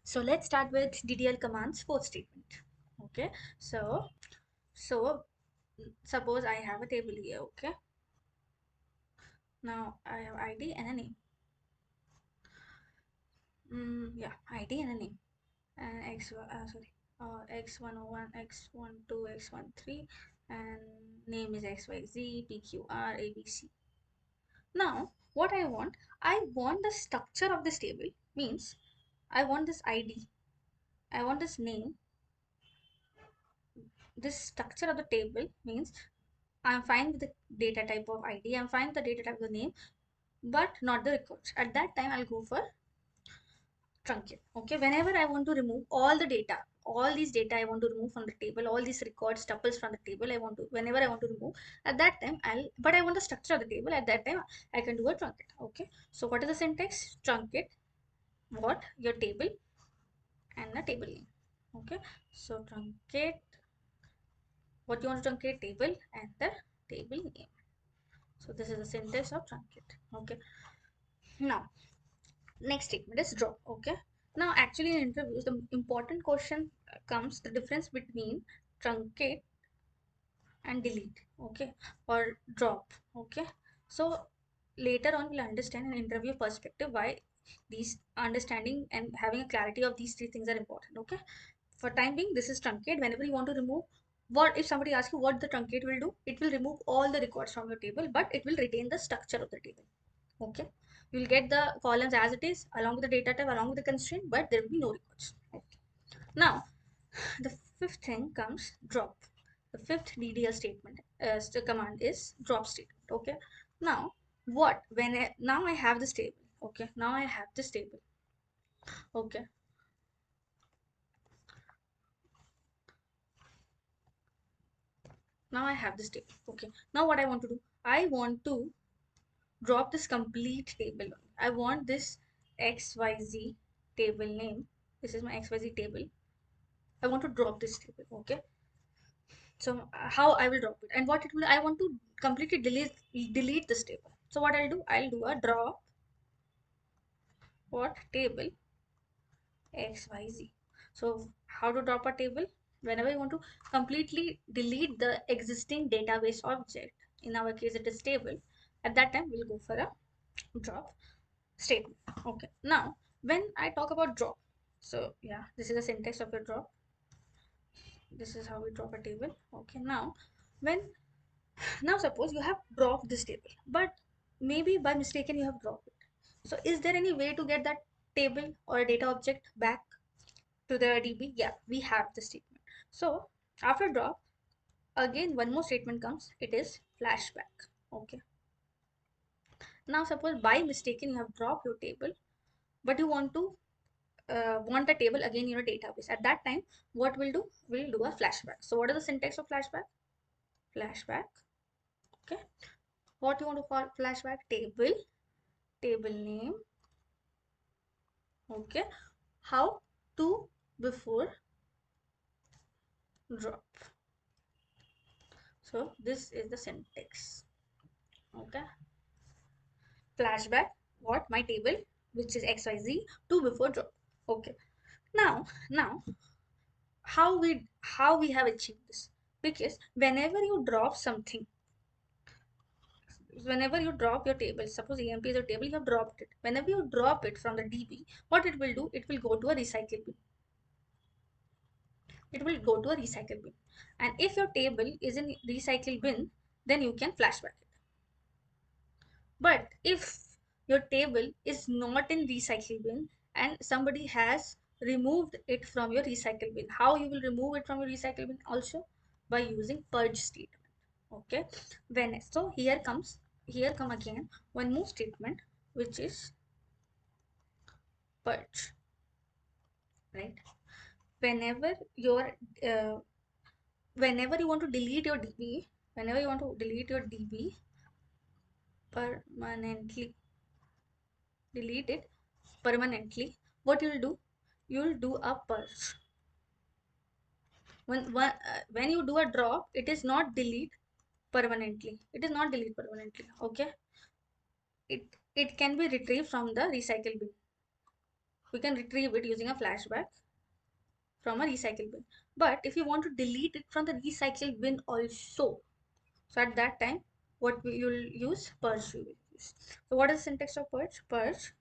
So let's start with DDL commands fourth statement. Okay, so suppose I have a table here. Okay, now I have ID and a name. Yeah, ID and a name, and x101, x12, x13, and name is xyz, pqr, abc. Now what I want the structure of this table. Means I want this ID, I want this name. This structure of the table means I'm fine with the data type of ID, I'm fine with the data type of the name, but not the records. At that time, I'll go for truncate. Okay, whenever I want to remove all the data, all these data I want to remove from the table, all these records, tuples from the table, whenever I want to remove, at that time, but I want the structure of the table, at that time, I can do a truncate. Okay, so what is the syntax? Truncate what? Your table and the table name. Okay, so truncate what you want to truncate, table and the table name. So this is the syntax of truncate. Okay, now next statement is drop. Okay, now actually in interviews the important question comes the difference between truncate and delete. Okay, or drop. Okay, so later on we'll understand in interview perspective why these understanding and having a clarity of these three things are important. Okay, for time being this is truncate. Whenever you want to remove, what if somebody asks you what the truncate will do, it will remove all the records from your table, but it will retain the structure of the table. Okay, you'll get the columns as it is along with the data type along with the constraint, but there will be no records. Okay, now the fifth thing comes drop. The fifth DDL statement command is drop statement. Okay, now now I have this table. Okay, now I have this table. Okay, now I have this table. Okay, now what I want to do, I want to drop this complete table. I want this XYZ table name. This is my XYZ table. I want to drop this table. Okay, so how I will drop it and what it will, I want to completely delete this table. So what I'll do a drop what table XYZ. So how to drop a table? Whenever you want to completely delete the existing database object, in our case it is table, at that time we'll go for a drop statement. Okay, now when I talk about drop, so yeah, this is the syntax of a drop. This is how we drop a table. Okay, when now suppose you have dropped this table, but maybe by mistaken you have dropped it. So is there any way to get that table or a data object back to the DB? Yeah, we have the statement. So after drop, again one more statement comes. It is flashback. Okay, now suppose by mistaken you have dropped your table, but you want to want the table again in your database. At that time, what we'll do? We'll do a flashback. So what is the syntax of flashback? Flashback. Okay, what you want to call flashback? Table name. Okay, how to before drop. So this is the syntax. Okay, flashback what my table which is xyz to before drop. Okay, now how we have achieved this, because whenever you drop your table, suppose emp is a table, you have dropped it. Whenever you drop it from the db, what it will do, it will go to a recycle bin. It will go to a recycle bin, and if your table is in recycle bin, then you can flashback it. But if your table is not in recycle bin and somebody has removed it from your recycle bin, how you will remove it from your recycle bin? Also by using purge statement. Okay, so here come again one more statement, which is purge. Right, whenever your uh, whenever you want to delete your db, whenever you want to delete your db permanently, delete it permanently, what you'll do, you'll do a purge. When you do a drop, it is not delete permanently, it is not delete permanently. Okay, it can be retrieved from the recycle bin. we can retrieve it using a flashback from a recycle bin. But if you want to delete it from the recycle bin also, so at that time, what you'll use? Purge you will use. So what is the syntax of purge? Purge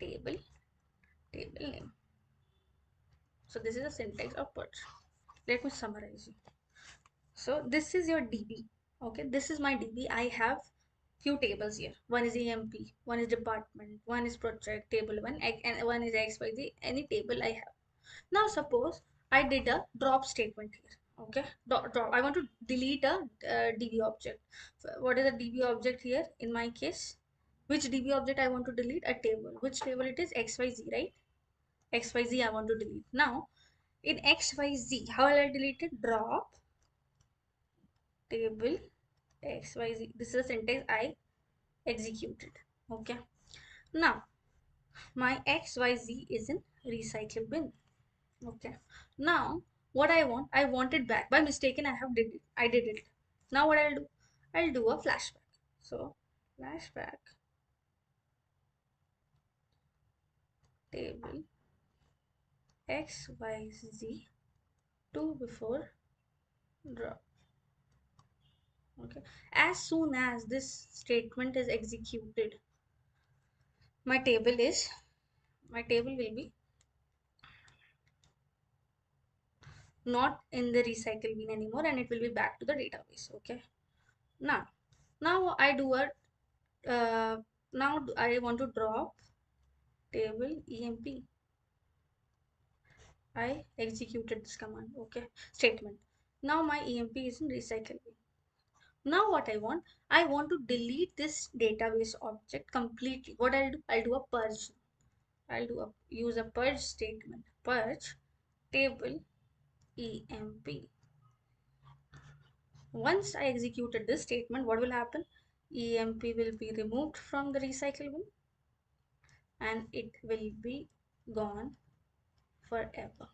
table, table name. So this is the syntax of purge. Let me summarize you. So this is your DB. Okay, this is my DB. I have few tables here. One is EMP, one is department, one is project, table one, and one is XYZ. Any table I have. Now suppose I did a drop statement here. Okay, drop. I want to delete a DB object. So what is a DB object here in my case? Which DB object I want to delete? A table. Which table it is? XYZ, right? XYZ I want to delete. Now in XYZ, how will I delete it? Drop table XYZ. This is the syntax I executed. Okay. Now my XYZ is in recycle bin. Okay. Now what I want it back. By mistaken I did it. Now what I'll do? I'll do a flashback. So flashback table XYZ 2 before drop. Okay. As soon as this statement is executed, my table is my table will be not in the recycle bin anymore, and it will be back to the database. Okay. Now I do a now I want to drop table emp. I executed this command. Okay, statement. Now my emp is in recycle bin. Now what I want to delete this database object completely. What I'll do a purge. Use a purge statement. Purge table emp. Once I executed this statement, what will happen? EMP will be removed from the recycle bin and it will be gone forever.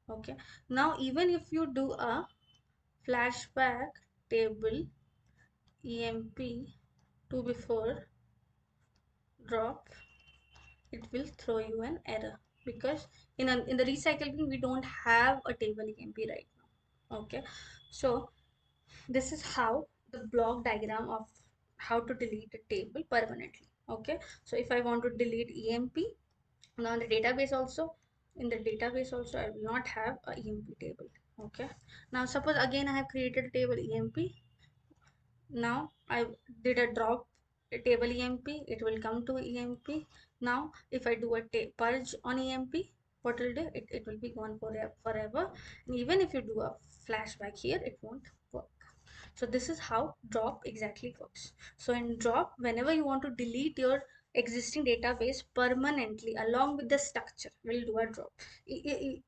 Okay. Now, even if you do a flashback table EMP to before drop, it will throw you an error because in the recycle bin we don't have a table EMP right now. Okay. So this is how the block diagram of how to delete a table permanently. Okay, so if I want to delete emp, now in the database also, I will not have a emp table. Okay, now suppose again I have created a table emp. Now I did a drop a table emp, it will come to emp. Now if I do a purge on emp, what will do? It will be gone forever. And even if you do a flashback here, it won't work. So this is how drop exactly works. So in drop, whenever you want to delete your existing database permanently along with the structure, we'll do a drop.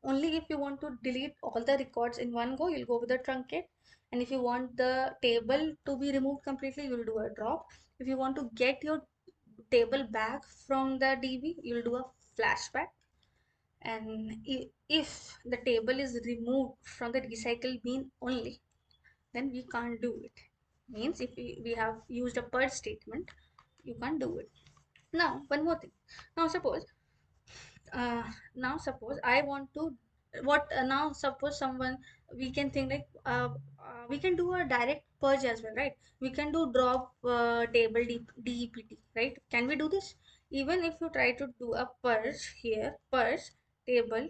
Only if you want to delete all the records in one go, you'll go with the truncate. And if you want the table to be removed completely, you'll do a drop. If you want to get your table back from the DB, you'll do a flashback. And if the table is removed from the recycle bin only, then we can't do it. Means if we have used a purge statement, you can't do it. Now one more thing. Now suppose uh, suppose I want to what now suppose someone, we can think like we can do a direct purge as well, right? We can do drop table dept, right? Can we do this? Even if you try to do a purge here, purge table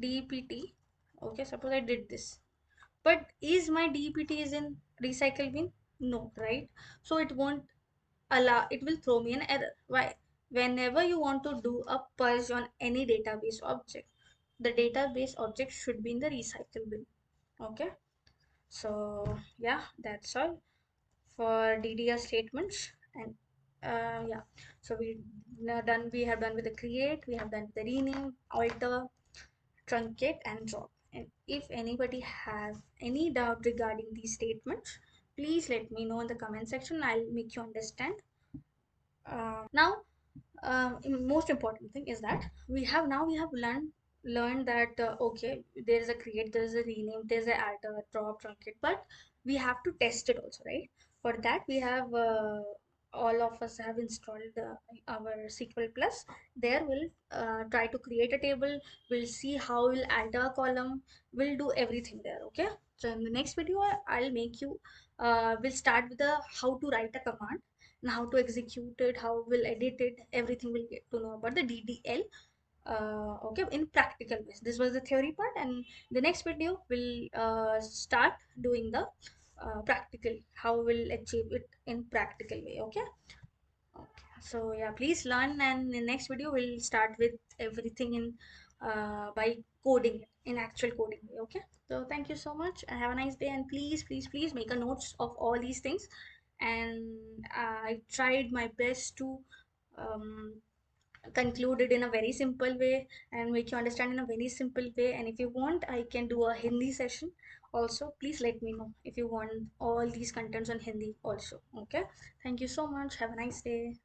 dept. Okay, suppose I did this, but is my DPT is in recycle bin? No, right? So it won't allow, it will throw me an error. Why? Whenever you want to do a purge on any database object, the database object should be in the recycle bin. Okay. So yeah, that's all for DDL statements. And yeah, so we have done with the create, we have done with the rename, alter, truncate and drop. And if anybody has any doubt regarding these statements, please let me know in the comment section. I'll make you understand. Now most important thing is that we have learned that okay, there is a create, there is a rename, there's a alter, drop, truncate, but we have to test it also, right? For that we have all of us have installed our SQL Plus. There we'll try to create a table. We'll see how we'll add a column. We'll do everything there. Okay. So in the next video, I'll make you. We'll start with the how to write a command and how to execute it, how we'll edit it. Everything we'll get to know about the DDL. Okay, in practical ways. This was the theory part, and the next video will start doing the practical, how we'll achieve it in practical way. Okay. Okay, so yeah, please learn, and in next video we'll start with everything in by coding it in actual coding way. Okay, so thank you so much and have a nice day, and please make a notes of all these things. And I tried my best to um, conclude it in a very simple way and make you understand in a very simple way. And if you want, I can do a Hindi session also. Please let me know if you want all these contents on Hindi also. Okay, thank you so much, have a nice day.